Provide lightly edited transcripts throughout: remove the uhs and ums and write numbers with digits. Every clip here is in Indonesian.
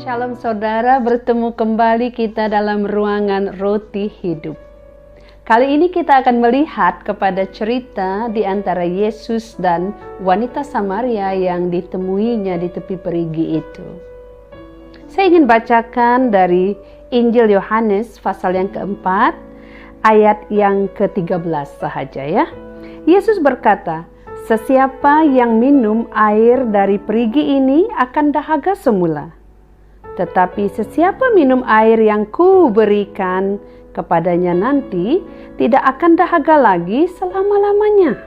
Shalom saudara, bertemu kembali kita dalam ruangan roti hidup. Kali ini kita akan melihat kepada cerita di antara Yesus dan wanita Samaria yang ditemuinya di tepi perigi itu. Saya ingin bacakan dari Injil Yohanes pasal yang keempat, ayat yang ke-13 sahaja ya. Yesus berkata, "Sesiapa yang minum air dari perigi ini akan dahaga semula. Tetapi sesiapa minum air yang kuberikan kepadanya nanti tidak akan dahaga lagi selama-lamanya.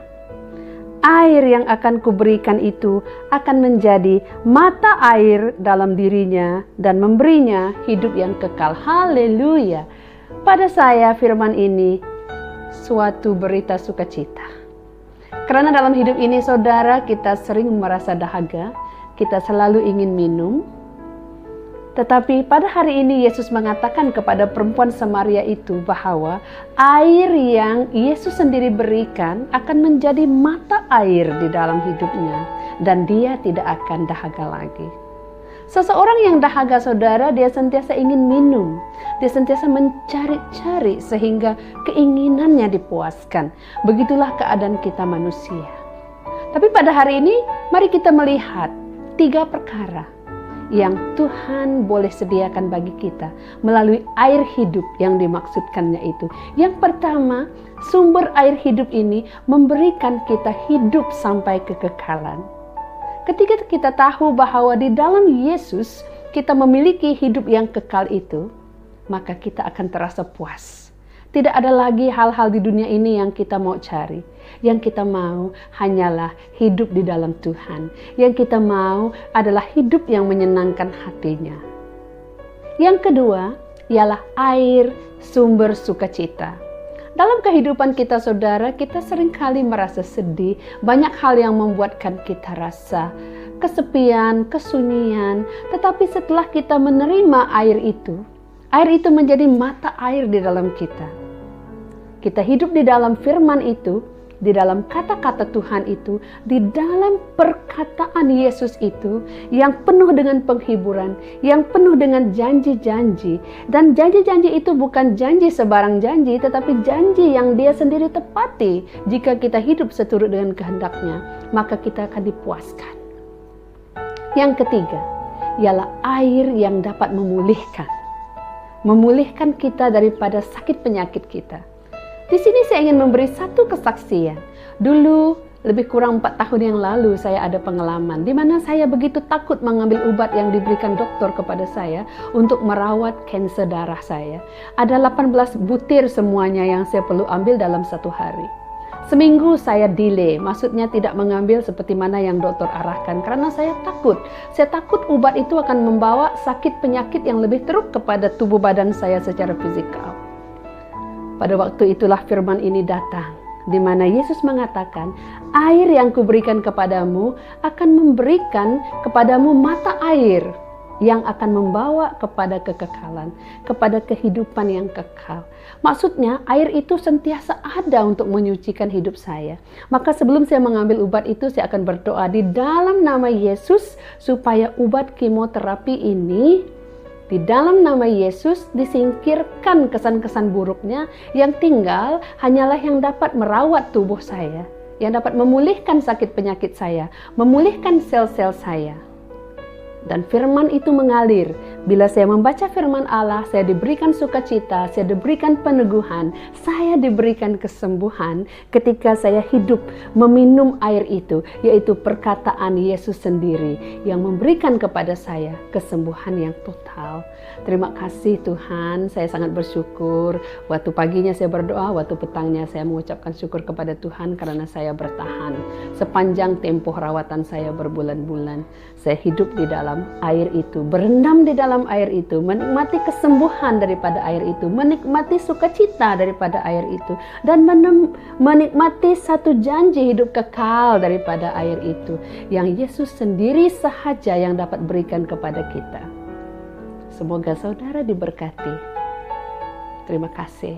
Air yang akan kuberikan itu akan menjadi mata air dalam dirinya dan memberinya hidup yang kekal." Haleluya. Pada saya firman ini suatu berita sukacita. Karena dalam hidup ini saudara, kita sering merasa dahaga, kita selalu ingin minum. Tetapi pada hari ini Yesus mengatakan kepada perempuan Samaria itu bahwa air yang Yesus sendiri berikan akan menjadi mata air di dalam hidupnya dan dia tidak akan dahaga lagi. Seseorang yang dahaga saudara, dia sentiasa ingin minum, dia sentiasa mencari-cari sehingga keinginannya dipuaskan. Begitulah keadaan kita manusia. Tapi pada hari ini mari kita melihat 3 perkara yang Tuhan boleh sediakan bagi kita melalui air hidup yang dimaksudkannya itu. Yang pertama, sumber air hidup ini memberikan kita hidup sampai kekekalan. Ketika kita tahu bahwa di dalam Yesus kita memiliki hidup yang kekal itu, maka kita akan terasa puas. Tidak ada lagi hal-hal di dunia ini yang kita mau cari. Yang kita mau hanyalah hidup di dalam Tuhan. Yang kita mau adalah hidup yang menyenangkan hatinya. Yang kedua, ialah air sumber sukacita. Dalam kehidupan kita saudara, kita seringkali merasa sedih. Banyak hal yang membuatkan kita rasa kesepian, kesunyian. Tetapi setelah kita menerima air itu menjadi mata air di dalam kita. Kita hidup di dalam firman itu, di dalam kata-kata Tuhan itu, di dalam perkataan Yesus itu yang penuh dengan penghiburan, yang penuh dengan janji-janji. Dan janji-janji itu bukan janji sebarang janji, tetapi janji yang dia sendiri tepati. Jika kita hidup seturut dengan kehendaknya, maka kita akan dipuaskan. Yang ketiga, ialah air yang dapat memulihkan kita daripada sakit penyakit kita. Di sini saya ingin memberi satu kesaksian. Dulu lebih kurang 4 tahun yang lalu saya ada pengalaman di mana saya begitu takut mengambil obat yang diberikan dokter kepada saya untuk merawat kanker darah saya. Ada 18 butir semuanya yang saya perlu ambil dalam 1 hari. Seminggu saya delay, maksudnya tidak mengambil seperti mana yang dokter arahkan karena saya takut. Saya takut obat itu akan membawa sakit penyakit yang lebih teruk kepada tubuh badan saya secara fisikal. Pada waktu itulah firman ini datang, di mana Yesus mengatakan, air yang kuberikan kepadamu akan memberikan kepadamu mata air yang akan membawa kepada kekekalan, kepada kehidupan yang kekal. Maksudnya air itu sentiasa ada untuk menyucikan hidup saya. Maka sebelum saya mengambil obat itu, saya akan berdoa di dalam nama Yesus supaya obat kemoterapi ini di dalam nama Yesus disingkirkan kesan-kesan buruknya, yang tinggal hanyalah yang dapat merawat tubuh saya, yang dapat memulihkan sakit penyakit saya, memulihkan sel-sel saya. Dan firman itu mengalir. Bila saya membaca firman Allah, saya diberikan sukacita, saya diberikan peneguhan, saya diberikan kesembuhan ketika saya hidup meminum air itu, yaitu perkataan Yesus sendiri yang memberikan kepada saya kesembuhan yang total. Terima kasih Tuhan, saya sangat bersyukur. Waktu paginya saya berdoa, waktu petangnya saya mengucapkan syukur kepada Tuhan karena saya bertahan. Sepanjang tempoh rawatan saya berbulan-bulan, saya hidup di dalam air itu, berendam di dalam air itu, menikmati kesembuhan daripada air itu, menikmati sukacita daripada air itu, dan menikmati satu janji hidup kekal daripada air itu, yang Yesus sendiri sahaja yang dapat berikan kepada kita. Semoga saudara diberkati. Terima kasih.